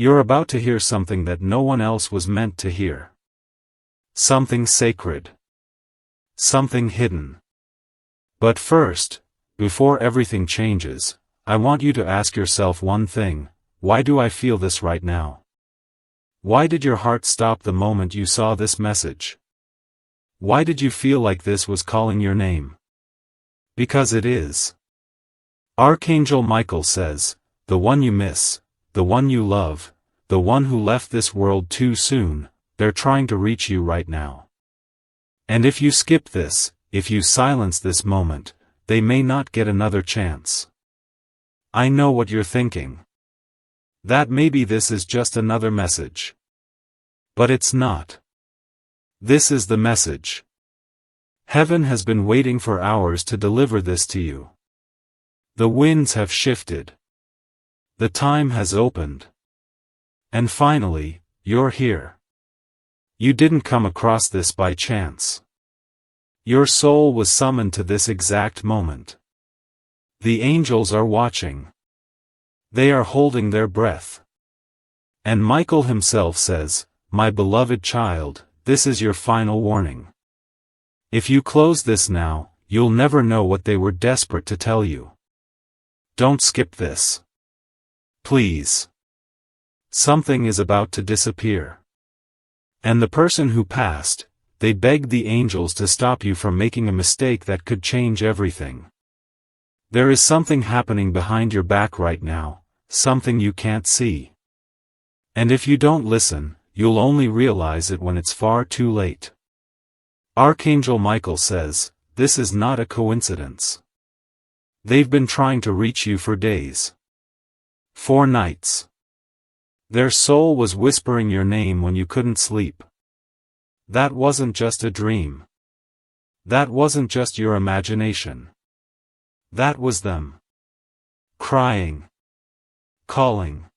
You're about to hear something that no one else was meant to hear. Something sacred. Something hidden. But first, before everything changes, I want you to ask yourself one thing: why do I feel this right now? Why did your heart stop the moment you saw this message? Why did you feel like this was calling your name? Because it is. Archangel Michael says, the one you miss, the one you love, the one who left this world too soon, they're trying to reach you right now. And if you skip this, if you silence this moment, they may not get another chance. I know what you're thinking. That maybe this is just another message. But it's not. This is the message. Heaven has been waiting for hours to deliver this to you. The winds have shifted. The time has opened. And finally, you're here. You didn't come across this by chance. Your soul was summoned to this exact moment. The angels are watching. They are holding their breath. And Michael himself says, "My beloved child, this is your final warning. If you close this now, you'll never know what they were desperate to tell you. Don't skip this. Please. Something is about to disappear." And the person who passed, they begged the angels to stop you from making a mistake that could change everything. There is something happening behind your back right now, something you can't see. And if you don't listen, you'll only realize it when it's far too late. Archangel Michael says, this is not a coincidence. They've been trying to reach you for days. 4 nights. Their soul was whispering your name when you couldn't sleep. That wasn't just a dream. That wasn't just your imagination. That was them. Crying. Calling.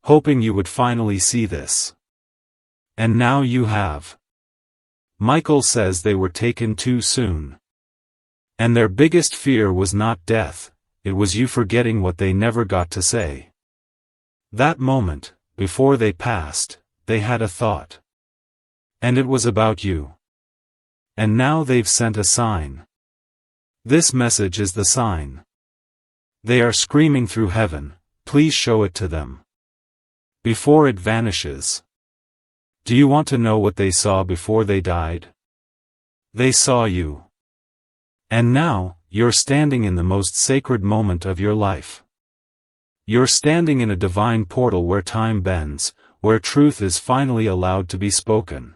Hoping you would finally see this. And now you have. Michael says they were taken too soon. And their biggest fear was not death, it was you forgetting what they never got to say. That moment, before they passed, they had a thought. And it was about you. And now they've sent a sign. This message is the sign. They are screaming through heaven, please show it to them. Before it vanishes. Do you want to know what they saw before they died? They saw you. And now, you're standing in the most sacred moment of your life. You're standing in a divine portal where time bends, where truth is finally allowed to be spoken.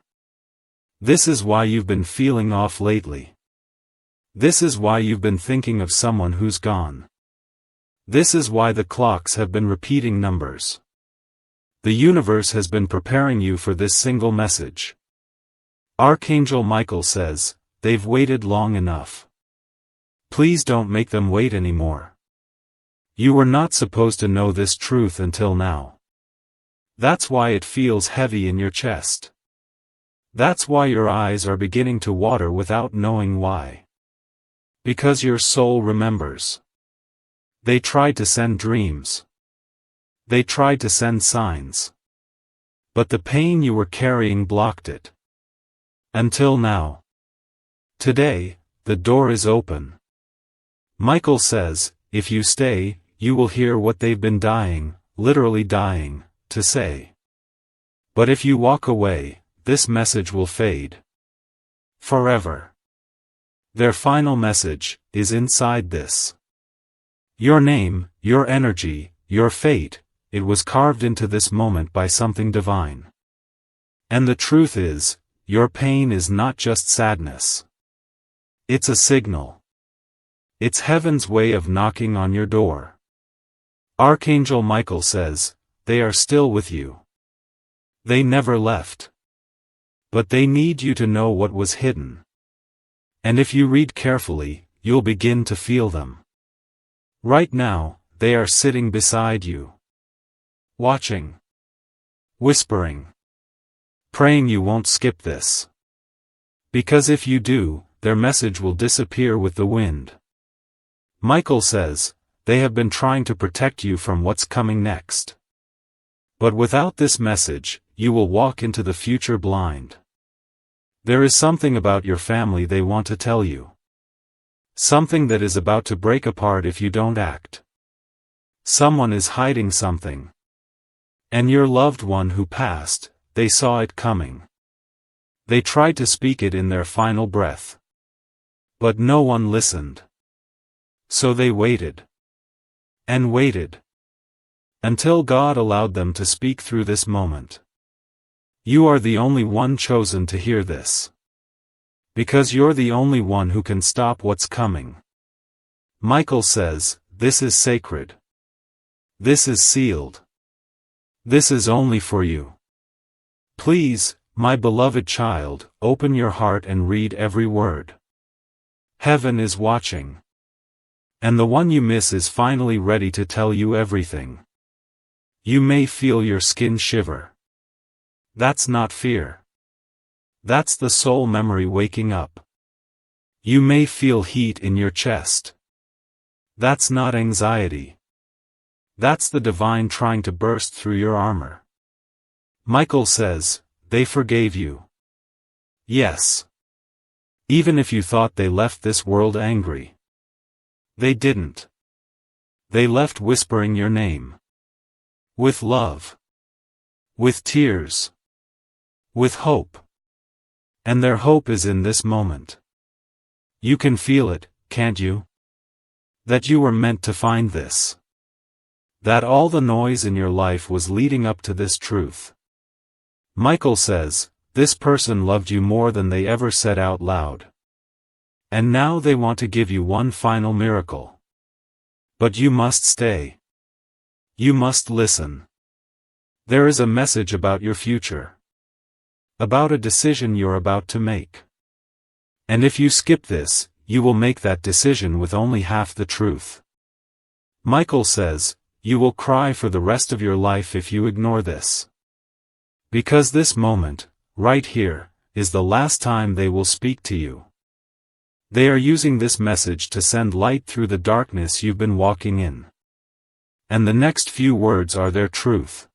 This is why you've been feeling off lately. This is why you've been thinking of someone who's gone. This is why the clocks have been repeating numbers. The universe has been preparing you for this single message. Archangel Michael says, they've waited long enough. Please don't make them wait anymore. You were not supposed to know this truth until now. That's why it feels heavy in your chest. That's why your eyes are beginning to water without knowing why. Because your soul remembers. They tried to send dreams. They tried to send signs. But the pain you were carrying blocked it. Until now. Today, the door is open. Michael says, if you stay, you will hear what they've been dying, literally dying, to say. But if you walk away, this message will fade. Forever. Their final message is inside this. Your name, your energy, your fate, it was carved into this moment by something divine. And the truth is, your pain is not just sadness. It's a signal. It's heaven's way of knocking on your door. Archangel Michael says, they are still with you. They never left. But they need you to know what was hidden. And if you read carefully, you'll begin to feel them. Right now, they are sitting beside you. Watching. Whispering. Praying you won't skip this. Because if you do, their message will disappear with the wind. Michael says, they have been trying to protect you from what's coming next. But without this message, you will walk into the future blind. There is something about your family they want to tell you. Something that is about to break apart if you don't act. Someone is hiding something. And your loved one who passed, they saw it coming. They tried to speak it in their final breath. But no one listened. So they waited. And waited. Until God allowed them to speak through this moment. You are the only one chosen to hear this. Because you're the only one who can stop what's coming. Michael says, this is sacred. This is sealed. This is only for you. Please, my beloved child, open your heart and read every word. Heaven is watching. And the one you miss is finally ready to tell you everything. You may feel your skin shiver. That's not fear. That's the soul memory waking up. You may feel heat in your chest. That's not anxiety. That's the divine trying to burst through your armor. Michael says, they forgave you. Yes. Even if you thought they left this world angry. They didn't. They left whispering your name. With love. With tears. With hope. And their hope is in this moment. You can feel it, can't you? That you were meant to find this. That all the noise in your life was leading up to this truth. Michael says, this person loved you more than they ever said out loud. And now they want to give you one final miracle. But you must stay. You must listen. There is a message about your future. About a decision you're about to make. And if you skip this, you will make that decision with only half the truth. Michael says, you will cry for the rest of your life if you ignore this. Because this moment, right here, is the last time they will speak to you. They are using this message to send light through the darkness you've been walking in. And the next few words are their truth.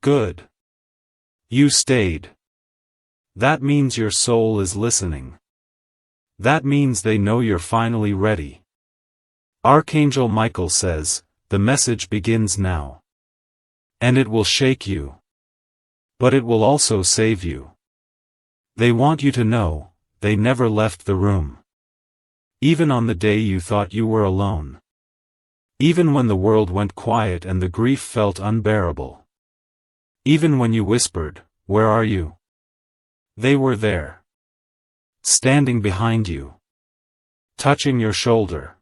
Good. You stayed. That means your soul is listening. That means they know you're finally ready. Archangel Michael says, the message begins now. And it will shake you. But it will also save you. They want you to know, they never left the room. Even on the day you thought you were alone. Even when the world went quiet and the grief felt unbearable. Even when you whispered, where are you? They were there. Standing behind you. Touching your shoulder.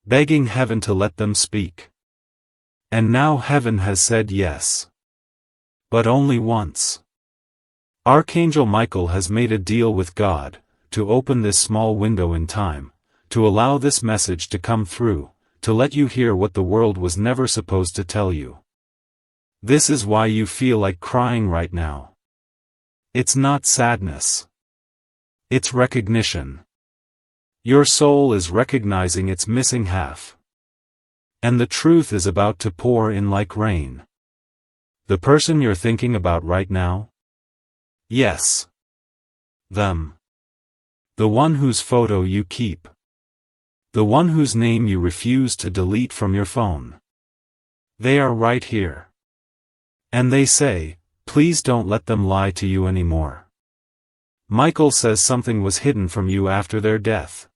Begging heaven to let them speak. And now heaven has said yes. But only once. Archangel Michael has made a deal with God, to open this small window in time, to allow this message to come through, to let you hear what the world was never supposed to tell you. This is why you feel like crying right now. It's not sadness. It's recognition. Your soul is recognizing its missing half. And the truth is about to pour in like rain. The person you're thinking about right now? Yes. Them. The one whose photo you keep. The one whose name you refuse to delete from your phone. They are right here. And they say, please don't let them lie to you anymore. Michael says something was hidden from you after their death.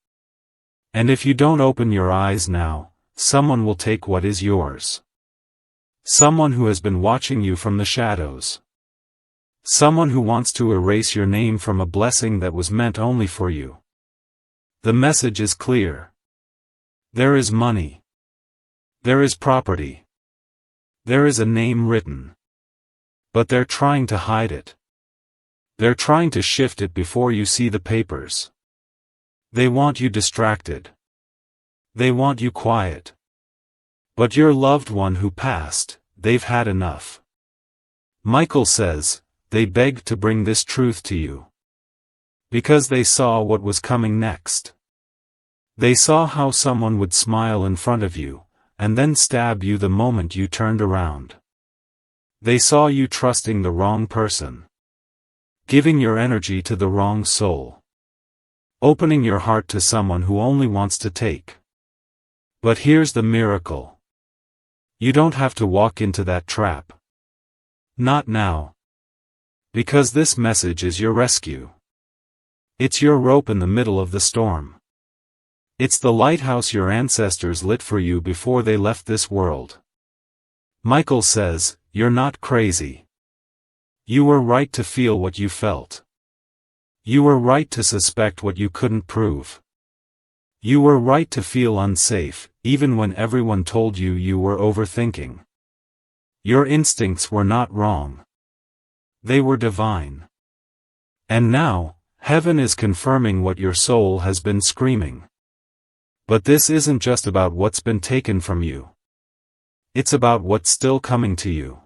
And if you don't open your eyes now, someone will take what is yours. Someone who has been watching you from the shadows. Someone who wants to erase your name from a blessing that was meant only for you. The message is clear. There is money. There is property. There is a name written. But they're trying to hide it. They're trying to shift it before you see the papers. They want you distracted. They want you quiet. But your loved one who passed, they've had enough. Michael says, they begged to bring this truth to you. Because they saw what was coming next. They saw how someone would smile in front of you, and then stab you the moment you turned around. They saw you trusting the wrong person. Giving your energy to the wrong soul. Opening your heart to someone who only wants to take. But here's the miracle. You don't have to walk into that trap. Not now. Because this message is your rescue. It's your rope in the middle of the storm. It's the lighthouse your ancestors lit for you before they left this world. Michael says, you're not crazy. You were right to feel what you felt. You were right to suspect what you couldn't prove. You were right to feel unsafe, even when everyone told you you were overthinking. Your instincts were not wrong. They were divine. And now, heaven is confirming what your soul has been screaming. But this isn't just about what's been taken from you. It's about what's still coming to you.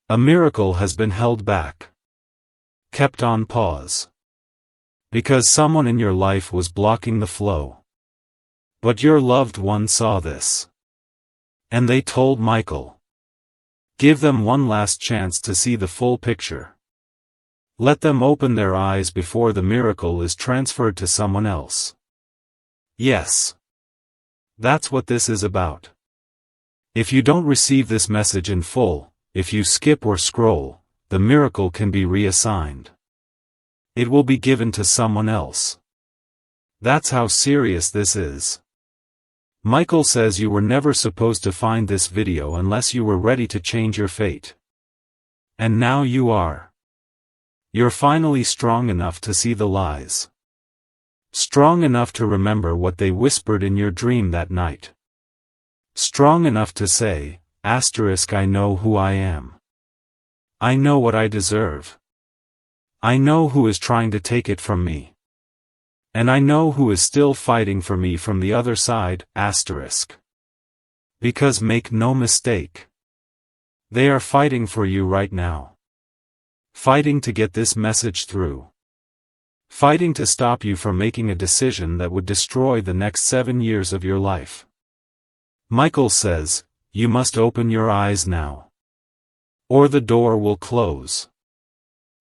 A miracle has been held back. Kept on pause. Because someone in your life was blocking the flow. But your loved one saw this. And they told Michael. Give them one last chance to see the full picture. Let them open their eyes before the miracle is transferred to someone else. Yes. That's what this is about. If you don't receive this message in full, if you skip or scroll, the miracle can be reassigned. It will be given to someone else. That's how serious this is. Michael says you were never supposed to find this video unless you were ready to change your fate. And now you are. You're finally strong enough to see the lies. Strong enough to remember what they whispered in your dream that night. Strong enough to say, I know who I am. I know what I deserve. I know who is trying to take it from me. And I know who is still fighting for me from the other side, Because make no mistake. They are fighting for you right now. Fighting to get this message through. Fighting to stop you from making a decision that would destroy the next 7 years of your life. Michael says, you must open your eyes now. Or the door will close.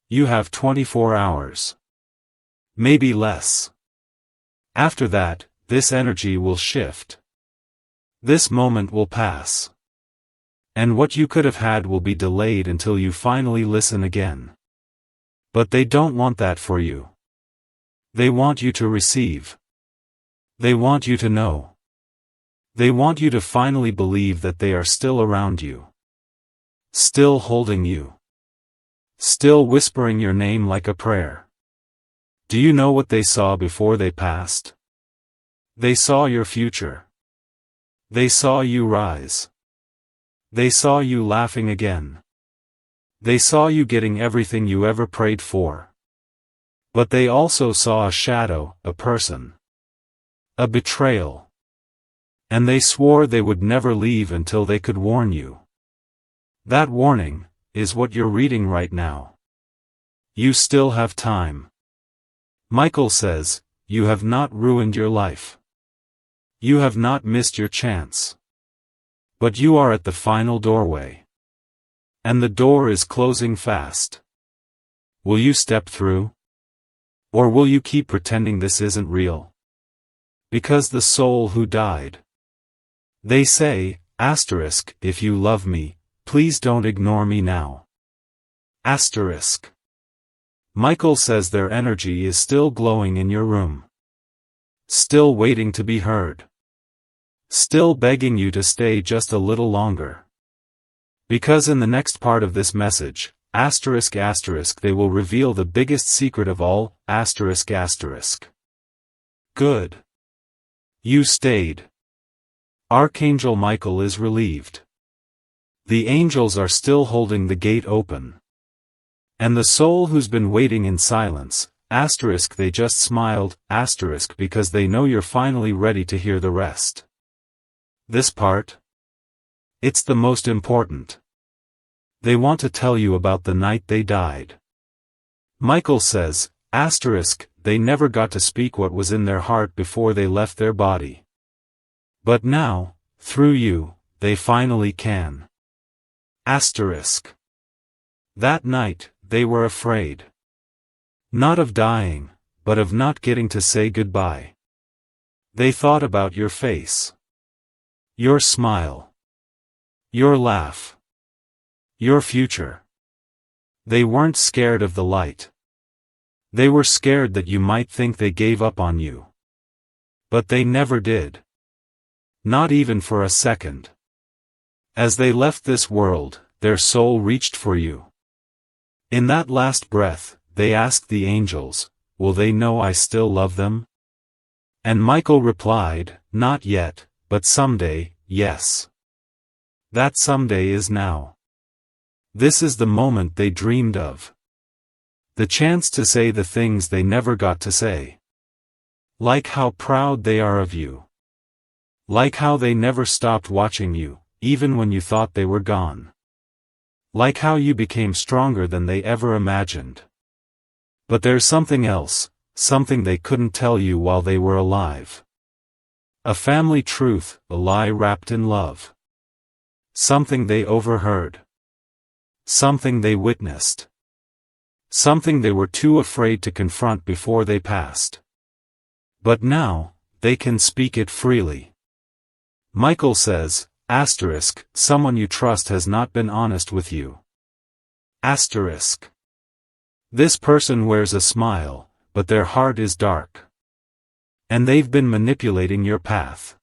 You have 24 hours. Maybe less. After that, this energy will shift. This moment will pass. And what you could have had will be delayed until you finally listen again. But they don't want that for you. They want you to receive. They want you to know. They want you to finally believe that they are still around you. Still holding you. Still whispering your name like a prayer. Do you know what they saw before they passed? They saw your future. They saw you rise. They saw you laughing again. They saw you getting everything you ever prayed for. But they also saw a shadow, a person. A betrayal. And they swore they would never leave until they could warn you. That warning is what you're reading right now. You still have time. Michael says, you have not ruined your life. You have not missed your chance. But you are at the final doorway. And the door is closing fast. Will you step through? Or will you keep pretending this isn't real? Because the soul who died. They say, if you love me, please don't ignore me now. Michael says their energy is still glowing in your room. Still waiting to be heard. Still begging you to stay just a little longer. Because in the next part of this message, they will reveal the biggest secret of all, Good. You stayed. Archangel Michael is relieved. The angels are still holding the gate open. And the soul who's been waiting in silence, they just smiled, because they know you're finally ready to hear the rest. This part? It's the most important. They want to tell you about the night they died. Michael says, they never got to speak what was in their heart before they left their body. But now, through you, they finally can. Asterisk. That night, they were afraid. Not of dying, but of not getting to say goodbye. They thought about your face. Your smile. Your laugh. Your future. They weren't scared of the light. They were scared that you might think they gave up on you. But they never did. Not even for a second. As they left this world, their soul reached for you. In that last breath, they asked the angels, "Will they know I still love them?" And Michael replied, "Not yet, but someday, yes." That someday is now. This is the moment they dreamed of. The chance to say the things they never got to say. Like how proud they are of you. Like how they never stopped watching you, even when you thought they were gone. Like how you became stronger than they ever imagined. But there's something else, something they couldn't tell you while they were alive. A family truth, a lie wrapped in love. Something they overheard. Something they witnessed. Something they were too afraid to confront before they passed. But now, they can speak it freely. Michael says, asterisk, someone you trust has not been honest with you. Asterisk. This person wears a smile, but their heart is dark. And they've been manipulating your path.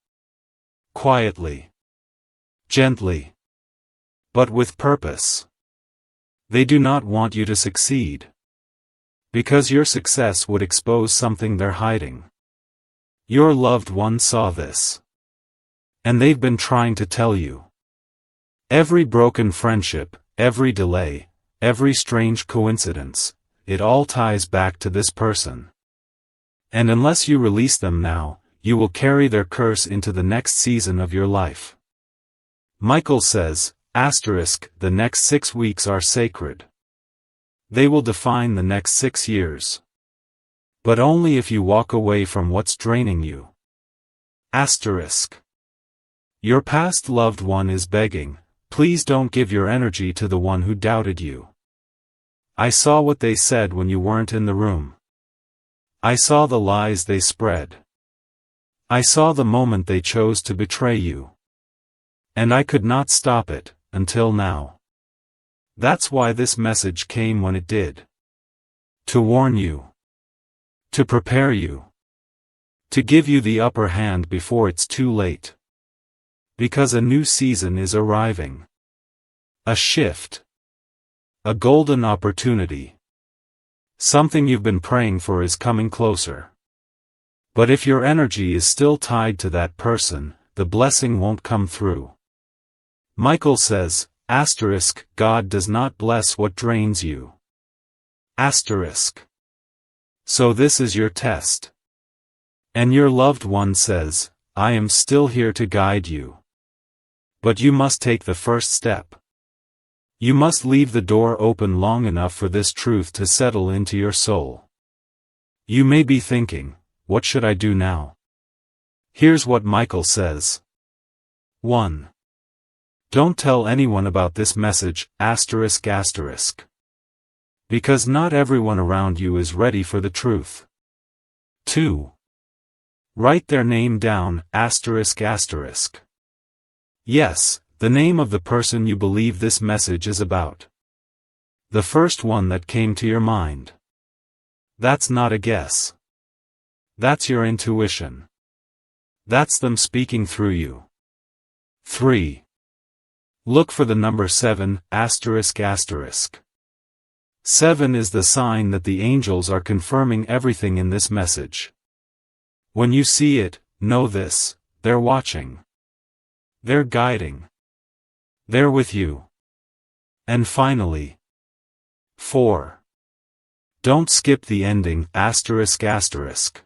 Quietly. Gently. But with purpose. They do not want you to succeed. Because your success would expose something they're hiding. Your loved one saw this. And they've been trying to tell you. Every broken friendship, every delay, every strange coincidence, it all ties back to this person. And unless you release them now, you will carry their curse into the next season of your life. Michael says, asterisk, the next 6 weeks are sacred. They will define the next 6 years. But only if you walk away from what's draining you. Asterisk. Your past loved one is begging, please don't give your energy to the one who doubted you. I saw what they said when you weren't in the room. I saw the lies they spread. I saw the moment they chose to betray you. And I could not stop it, until now. That's why this message came when it did. To warn you. To prepare you. To give you the upper hand before it's too late. Because a new season is arriving. A shift. A golden opportunity. Something you've been praying for is coming closer. But if your energy is still tied to that person, the blessing won't come through. Michael says, asterisk, God does not bless what drains you. Asterisk. So this is your test. And your loved one says, I am still here to guide you. But you must take the first step. You must leave the door open long enough for this truth to settle into your soul. You may be thinking, what should I do now? Here's what Michael says. 1. Don't tell anyone about this message, asterisk asterisk. Because not everyone around you is ready for the truth. 2. Write their name down, asterisk asterisk. Yes, the name of the person you believe this message is about. The first one that came to your mind. That's not a guess. That's your intuition. That's them speaking through you. 3. Look for the number 7, asterisk asterisk. 7 is the sign that the angels are confirming everything in this message. When you see it, know this, they're watching. They're guiding. They're with you. And finally. 4. Don't skip the ending, asterisk asterisk.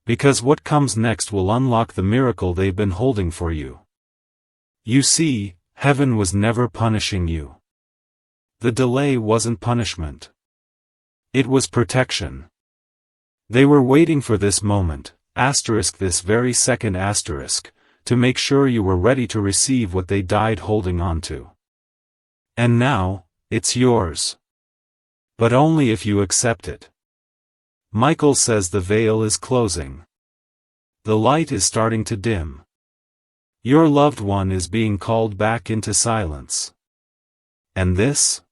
Because what comes next will unlock the miracle they've been holding for you. You see, heaven was never punishing you. The delay wasn't punishment. It was protection. They were waiting for this moment, asterisk this very second asterisk, to make sure you were ready to receive what they died holding on to. And now, it's yours. But only if you accept it. Michael says the veil is closing. The light is starting to dim. Your loved one is being called back into silence. And this?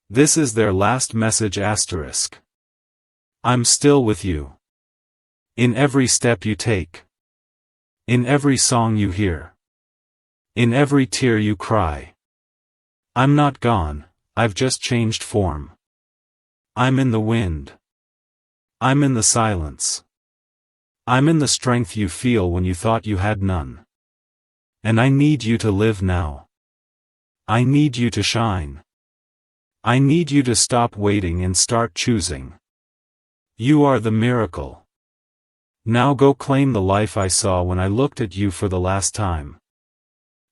This is their last message asterisk. I'm still with you. In every step you take. In every song you hear. In every tear you cry. I'm not gone, I've just changed form. I'm in the wind. I'm in the silence. I'm in the strength you feel when you thought you had none. And I need you to live now. I need you to shine. I need you to stop waiting and start choosing. You are the miracle. Now go claim the life I saw when I looked at you for the last time.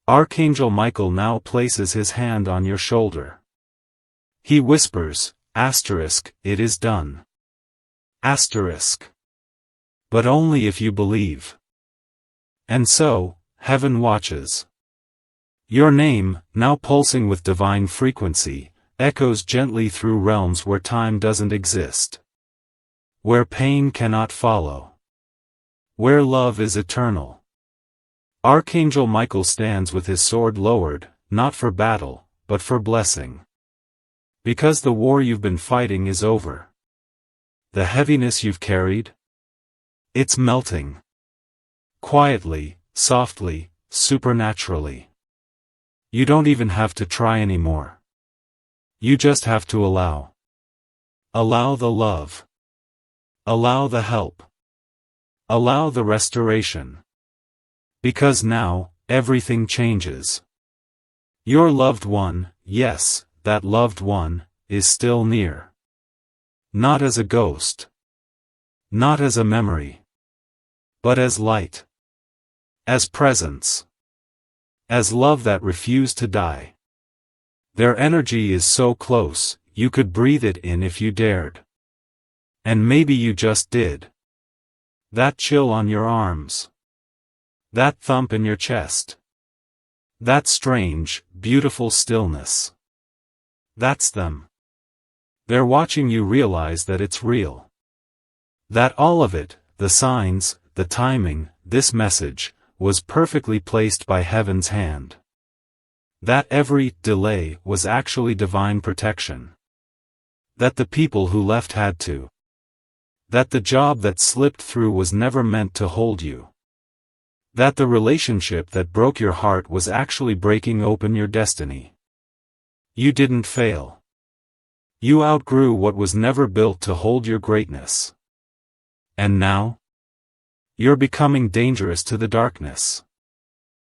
Archangel Michael now places his hand on your shoulder. He whispers, asterisk, it is done. Asterisk. But only if you believe. And so, heaven watches. Your name, now pulsing with divine frequency, echoes gently through realms where time doesn't exist. Where pain cannot follow. Where love is eternal. Archangel Michael stands with his sword lowered, not for battle, but for blessing. Because the war you've been fighting is over. The heaviness you've carried? It's melting. Quietly, softly, supernaturally. You don't even have to try anymore. You just have to allow. Allow the love. Allow the help. Allow the restoration. Because now, everything changes. Your loved one, yes, that loved one, is still near. Not as a ghost. Not as a memory. But as light. As presence. As love that refused to die. Their energy is so close, you could breathe it in if you dared. And maybe you just did. That chill on your arms. That thump in your chest. That strange, beautiful stillness. That's them. They're watching you realize that it's real. That all of it, the signs, the timing, this message, was perfectly placed by heaven's hand. That every delay was actually divine protection. That the people who left had to. That the job that slipped through was never meant to hold you. That the relationship that broke your heart was actually breaking open your destiny. You didn't fail. You outgrew what was never built to hold your greatness. And now? You're becoming dangerous to the darkness.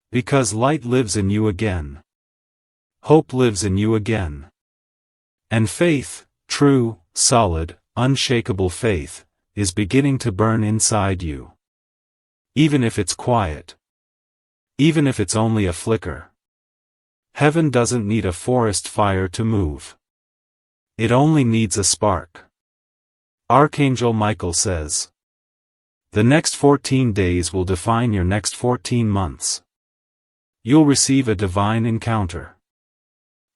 Because light lives in you again. Hope lives in you again. And faith, true, solid, unshakable faith, is beginning to burn inside you. Even if it's quiet. Even if it's only a flicker. Heaven doesn't need a forest fire to move. It only needs a spark. Archangel Michael says. The next 14 days will define your next 14 months. You'll receive a divine encounter.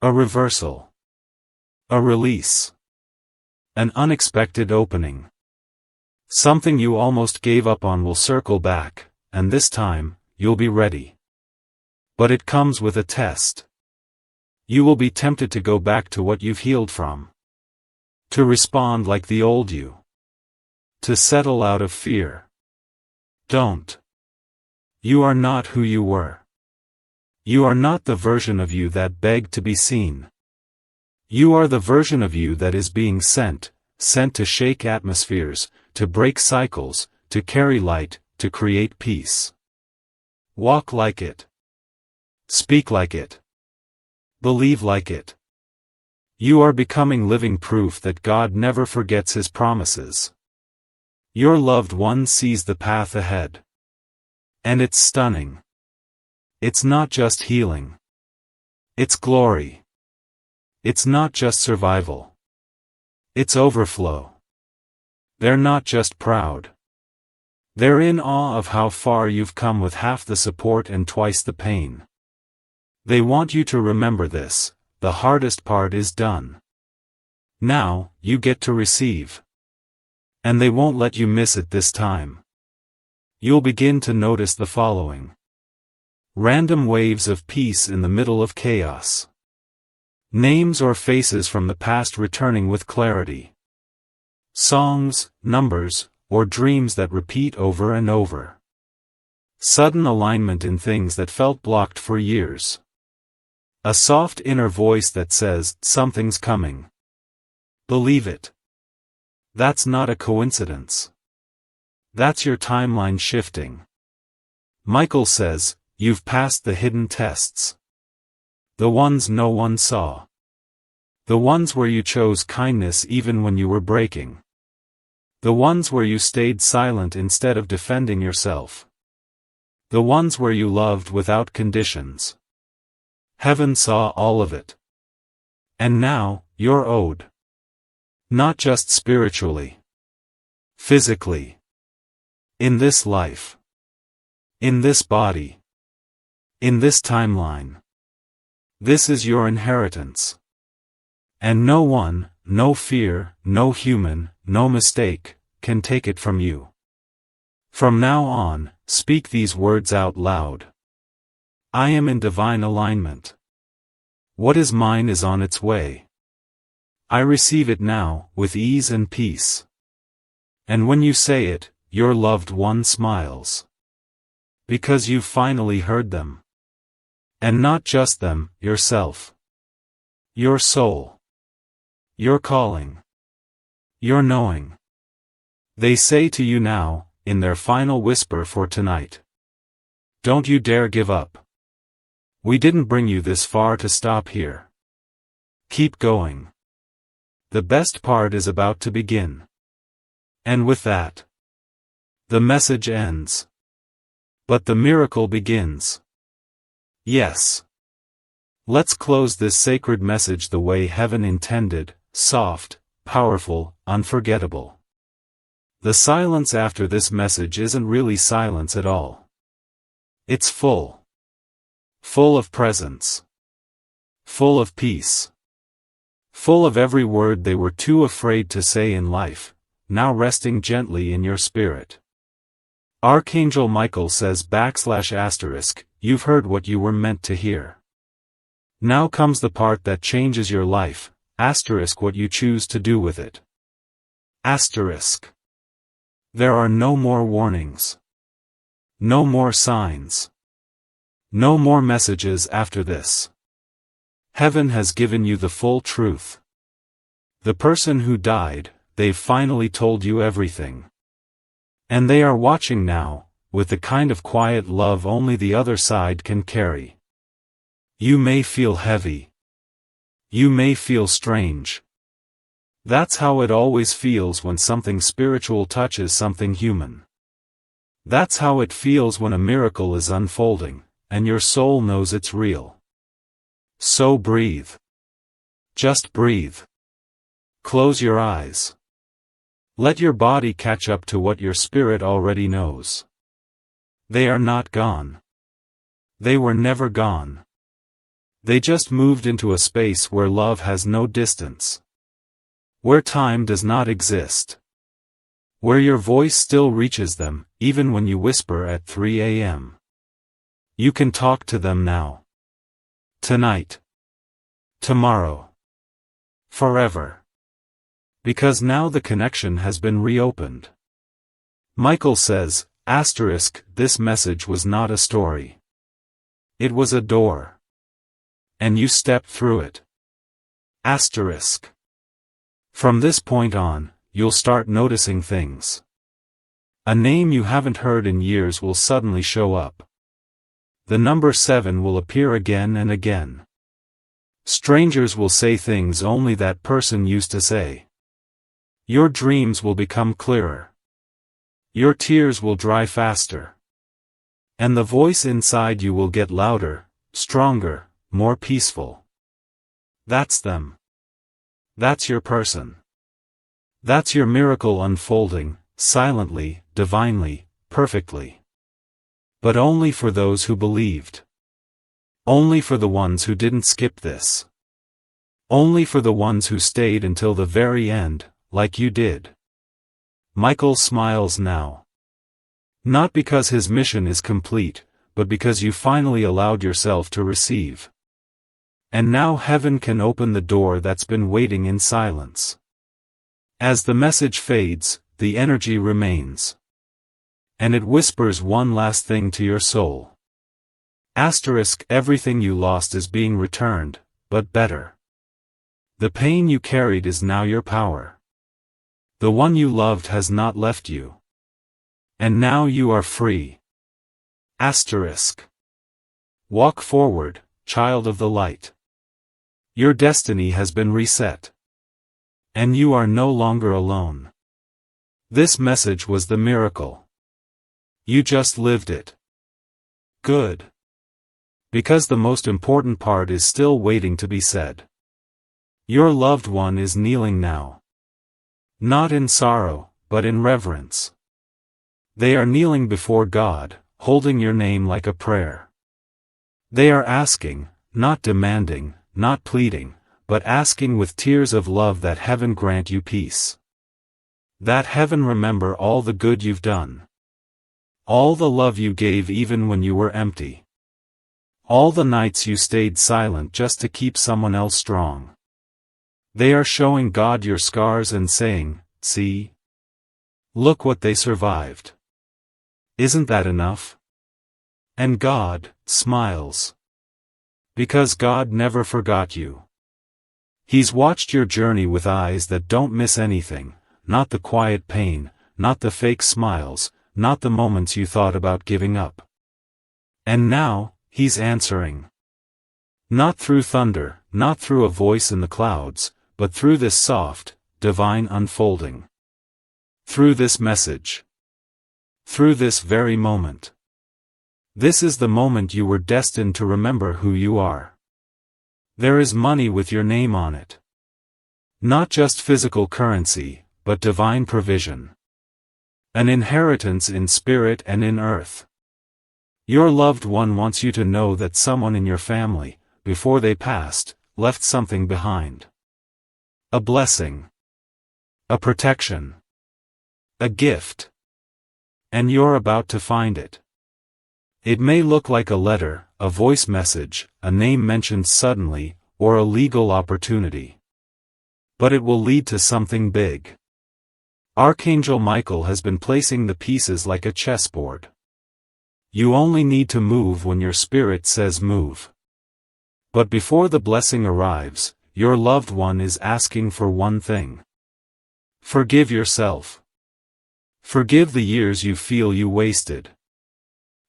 A reversal. A release. An unexpected opening. Something you almost gave up on will circle back, and this time, you'll be ready. But it comes with a test. You will be tempted to go back to what you've healed from. To respond like the old you. To settle out of fear. Don't. You are not who you were. You are not the version of you that begged to be seen. You are the version of you that is being sent to shake atmospheres, to break cycles, to carry light, to create peace. Walk like it. Speak like it. Believe like it. You are becoming living proof that God never forgets His promises. Your loved one sees the path ahead. And it's stunning. It's not just healing. It's glory. It's not just survival. It's overflow. They're not just proud. They're in awe of how far you've come with half the support and twice the pain. They want you to remember this, the hardest part is done. Now, you get to receive. And they won't let you miss it this time. You'll begin to notice the following. Random waves of peace in the middle of chaos. Names or faces from the past returning with clarity. Songs, numbers, or dreams that repeat over and over. Sudden alignment in things that felt blocked for years. A soft inner voice that says, something's coming. Believe it. That's not a coincidence. That's your timeline shifting. Michael says, you've passed the hidden tests. The ones no one saw. The ones where you chose kindness even when you were breaking. The ones where you stayed silent instead of defending yourself. The ones where you loved without conditions. Heaven saw all of it. And now, you're owed. Not just spiritually. Physically. In this life. In this body. In this timeline. This is your inheritance. And no one, no fear, no human, no mistake, can take it from you. From now on, speak these words out loud. I am in divine alignment. What is mine is on its way. I receive it now, with ease and peace. And when you say it, your loved one smiles. Because you've finally heard them. And not just them, yourself. Your soul. Your calling. Your knowing. They say to you now, in their final whisper for tonight. Don't you dare give up. We didn't bring you this far to stop here. Keep going. The best part is about to begin. And with that, the message ends. But the miracle begins. Yes. Let's close this sacred message the way heaven intended, soft, powerful, unforgettable. The silence after this message isn't really silence at all. It's full. Full of presence. Full of peace. Full of every word they were too afraid to say in life, now resting gently in your spirit. Archangel Michael says ***, you've heard what you were meant to hear. Now comes the part that changes your life, *** what you choose to do with it. **. There are no more warnings. No more signs. No more messages after this. Heaven has given you the full truth. The person who died, they've finally told you everything. And they are watching now, with the kind of quiet love only the other side can carry. You may feel heavy. You may feel strange. That's how it always feels when something spiritual touches something human. That's how it feels when a miracle is unfolding, and your soul knows it's real. So breathe. Just breathe. Close your eyes. Let your body catch up to what your spirit already knows. They are not gone. They were never gone. They just moved into a space where love has no distance. Where time does not exist. Where your voice still reaches them, even when you whisper at 3 a.m. You can talk to them now. Tonight. Tomorrow. Forever. Because now the connection has been reopened. Michael says, **, this message was not a story. It was a door. And you stepped through it. **. From this point on, you'll start noticing things. A name you haven't heard in years will suddenly show up. The number 7 will appear again and again. Strangers will say things only that person used to say. Your dreams will become clearer. Your tears will dry faster. And the voice inside you will get louder, stronger, more peaceful. That's them. That's your person. That's your miracle unfolding, silently, divinely, perfectly. But only for those who believed. Only for the ones who didn't skip this. Only for the ones who stayed until the very end, like you did. Michael smiles now. Not because his mission is complete, but because you finally allowed yourself to receive. And now heaven can open the door that's been waiting in silence. As the message fades, the energy remains. And it whispers one last thing to your soul. Everything you lost is being returned, but better. The pain you carried is now your power. The one you loved has not left you. And now you are free. Walk forward, child of the light. Your destiny has been reset. And you are no longer alone. This message was the miracle. You just lived it. Good. Because the most important part is still waiting to be said. Your loved one is kneeling now. Not in sorrow, but in reverence. They are kneeling before God, holding your name like a prayer. They are asking, not demanding, not pleading, but asking with tears of love that heaven grant you peace. That heaven remember all the good you've done. All the love you gave even when you were empty. All the nights you stayed silent just to keep someone else strong. They are showing God your scars and saying, see? Look what they survived. Isn't that enough? And God smiles. Because God never forgot you. He's watched your journey with eyes that don't miss anything, not the quiet pain, not the fake smiles, not the moments you thought about giving up. And now, He's answering. Not through thunder, not through a voice in the clouds, but through this soft, divine unfolding. Through this message. Through this very moment. This is the moment you were destined to remember who you are. There is money with your name on it. Not just physical currency, but divine provision. An inheritance in spirit and in earth. Your loved one wants you to know that someone in your family, before they passed, left something behind. A blessing. A protection. A gift. And you're about to find it. It may look like a letter, a voice message, a name mentioned suddenly, or a legal opportunity. But it will lead to something big. Archangel Michael has been placing the pieces like a chessboard. You only need to move when your spirit says move. But before the blessing arrives, your loved one is asking for one thing. Forgive yourself. Forgive the years you feel you wasted.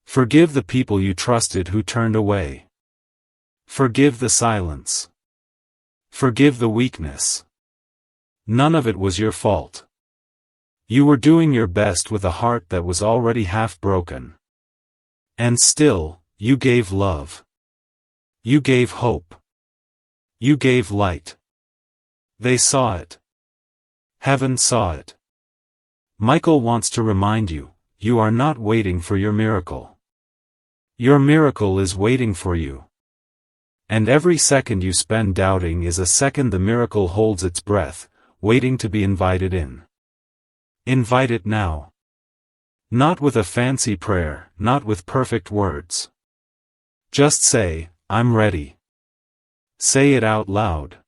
Forgive the people you trusted who turned away. Forgive the silence. Forgive the weakness. None of it was your fault. You were doing your best with a heart that was already half broken. And still, you gave love. You gave hope. You gave light. They saw it. Heaven saw it. Michael wants to remind you, you are not waiting for your miracle. Your miracle is waiting for you. And every second you spend doubting is a second the miracle holds its breath, waiting to be invited in. Invite it now. Not with a fancy prayer, not with perfect words. Just say, I'm ready. Say it out loud.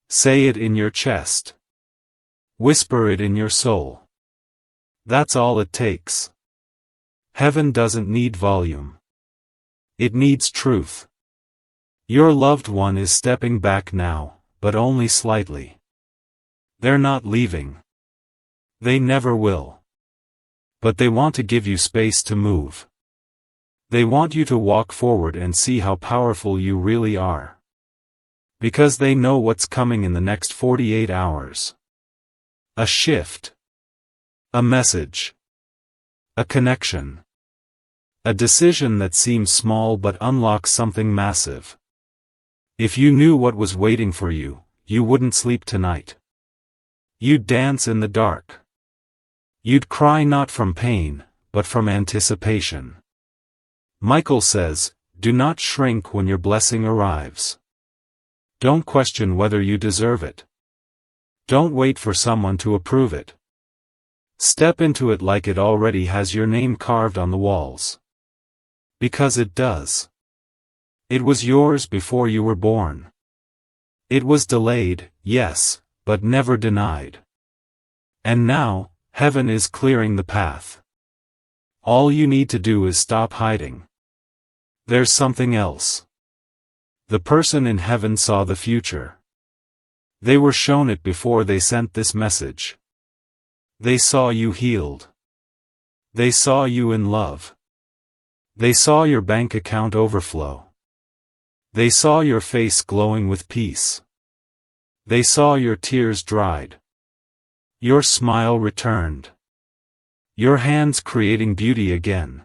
Say it in your chest. Whisper it in your soul. That's all it takes. Heaven doesn't need volume. It needs truth. Your loved one is stepping back now, but only slightly. They're not leaving. They never will. But they want to give you space to move. They want you to walk forward and see how powerful you really are. Because they know what's coming in the next 48 hours. A shift. A message. A connection. A decision that seems small but unlocks something massive. If you knew what was waiting for you, you wouldn't sleep tonight. You'd dance in the dark. You'd cry not from pain, but from anticipation. Michael says, do not shrink when your blessing arrives. Don't question whether you deserve it. Don't wait for someone to approve it. Step into it like it already has your name carved on the walls. Because it does. It was yours before you were born. It was delayed, yes, but never denied. And now, heaven is clearing the path. All you need to do is stop hiding. There's something else. The person in heaven saw the future. They were shown it before they sent this message. They saw you healed. They saw you in love. They saw your bank account overflow. They saw your face glowing with peace. They saw your tears dried. Your smile returned. Your hands creating beauty again.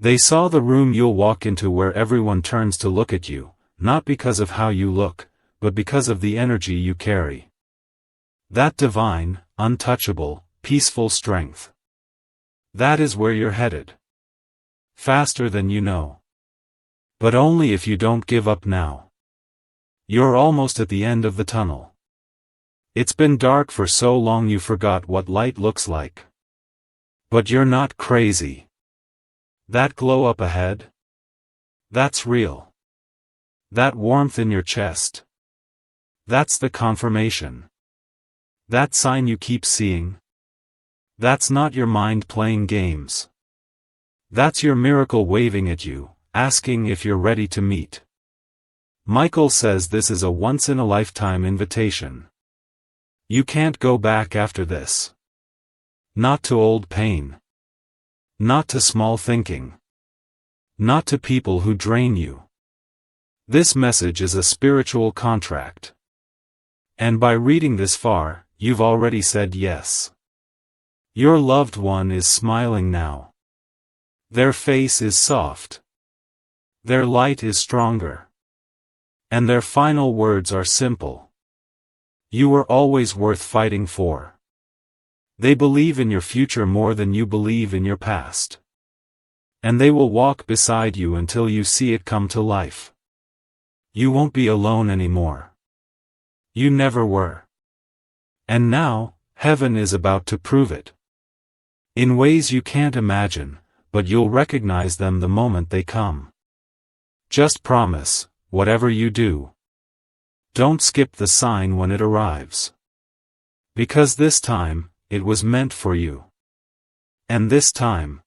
They saw the room you'll walk into where everyone turns to look at you, not because of how you look, but because of the energy you carry. That divine, untouchable, peaceful strength. That is where you're headed. Faster than you know. But only if you don't give up now. You're almost at the end of the tunnel. It's been dark for so long you forgot what light looks like. But you're not crazy. That glow up ahead? That's real. That warmth in your chest? That's the confirmation. That sign you keep seeing? That's not your mind playing games. That's your miracle waving at you, asking if you're ready to meet. Michael says this is a once-in-a-lifetime invitation. You can't go back after this. Not to old pain. Not to small thinking. Not to people who drain you. This message is a spiritual contract. And by reading this far, you've already said yes. Your loved one is smiling now. Their face is soft. Their light is stronger. And their final words are simple. You were always worth fighting for. They believe in your future more than you believe in your past. And they will walk beside you until you see it come to life. You won't be alone anymore. You never were. And now, heaven is about to prove it. In ways you can't imagine, but you'll recognize them the moment they come. Just promise, whatever you do, don't skip the sign when it arrives. Because this time, it was meant for you. And this time,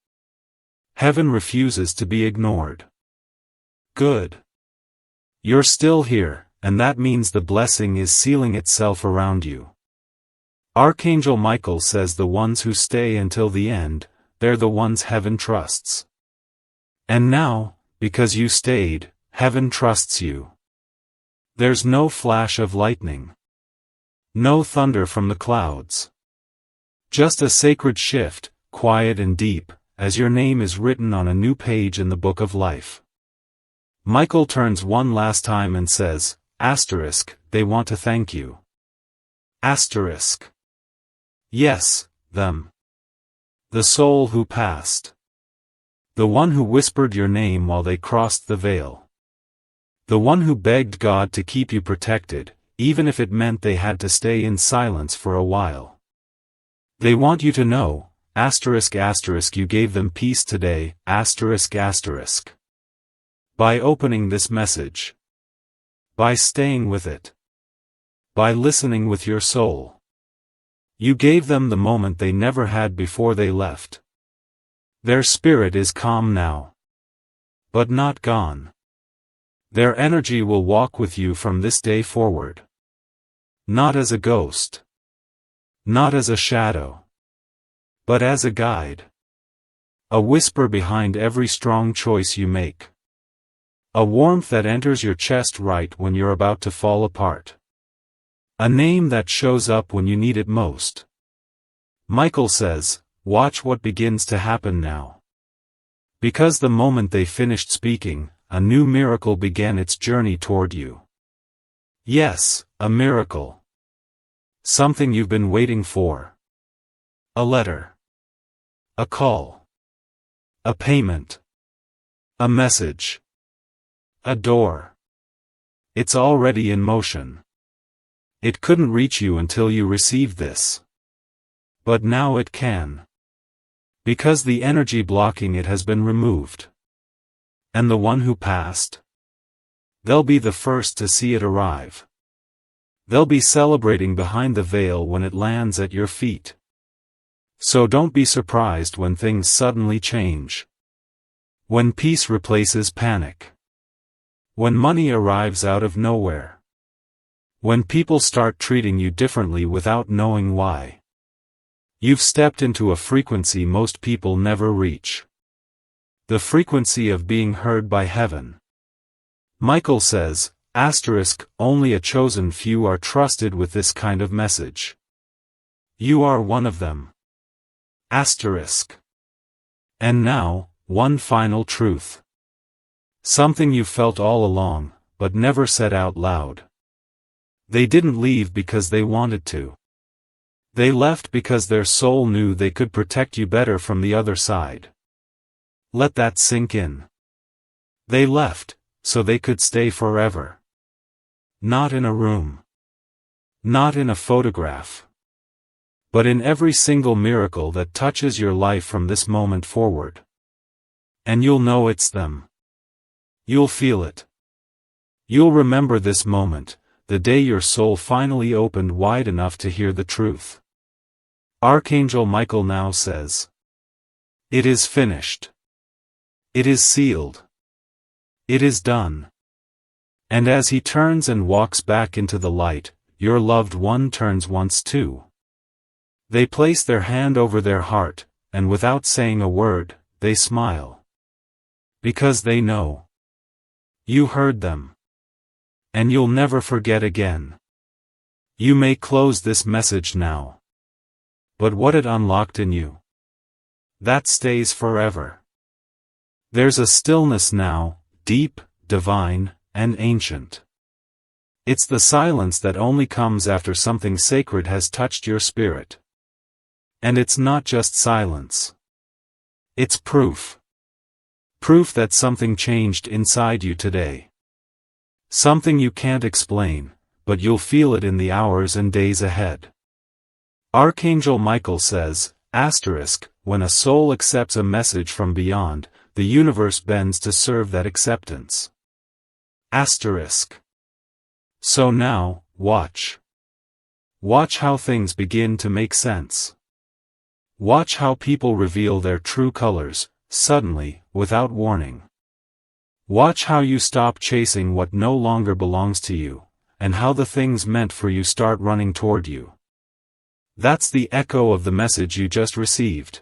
heaven refuses to be ignored. Good. You're still here, and that means the blessing is sealing itself around you. Archangel Michael says the ones who stay until the end, they're the ones heaven trusts. And now, because you stayed, heaven trusts you. There's no flash of lightning. No thunder from the clouds. Just a sacred shift, quiet and deep, as your name is written on a new page in the book of life. Michael turns one last time and says, asterisk, they want to thank you. Asterisk. Yes, them. The soul who passed. The one who whispered your name while they crossed the veil. The one who begged God to keep you protected, even if it meant they had to stay in silence for a while. They want you to know, asterisk asterisk, you gave them peace today, asterisk asterisk. By opening this message. By staying with it. By listening with your soul. You gave them the moment they never had before they left. Their spirit is calm now. But not gone. Their energy will walk with you from this day forward. Not as a ghost. Not as a shadow. But as a guide. A whisper behind every strong choice you make. A warmth that enters your chest right when you're about to fall apart. A name that shows up when you need it most. Michael says, watch what begins to happen now. Because the moment they finished speaking, a new miracle began its journey toward you. Yes, a miracle. Something you've been waiting for. A letter. A call. A payment. A message. A door. It's already in motion. It couldn't reach you until you received this. But now it can. Because the energy blocking it has been removed. And the one who passed? They'll be the first to see it arrive. They'll be celebrating behind the veil when it lands at your feet. So don't be surprised when things suddenly change. When peace replaces panic. When money arrives out of nowhere. When people start treating you differently without knowing why. You've stepped into a frequency most people never reach. The frequency of being heard by heaven. Michael says, only a chosen few are trusted with this kind of message. You are one of them. And now, one final truth. Something you felt all along, but never said out loud. They didn't leave because they wanted to. They left because their soul knew they could protect you better from the other side. Let that sink in. They left, so they could stay forever. Not in a room. Not in a photograph. But in every single miracle that touches your life from this moment forward. And you'll know it's them. You'll feel it. You'll remember this moment, the day your soul finally opened wide enough to hear the truth. Archangel Michael now says, "It is finished. It is sealed. It is done." And as he turns and walks back into the light, your loved one turns once too. They place their hand over their heart, and without saying a word, they smile. Because they know. You heard them. And you'll never forget again. You may close this message now. But what it unlocked in you, that stays forever. There's a stillness now, deep, divine, and ancient. It's the silence that only comes after something sacred has touched your spirit. And it's not just silence. It's proof. Proof that something changed inside you today. Something you can't explain, but you'll feel it in the hours and days ahead. Archangel Michael says, when a soul accepts a message from beyond, the universe bends to serve that acceptance. So now, watch. Watch how things begin to make sense. Watch how people reveal their true colors, suddenly, without warning. Watch how you stop chasing what no longer belongs to you, and how the things meant for you start running toward you. That's the echo of the message you just received.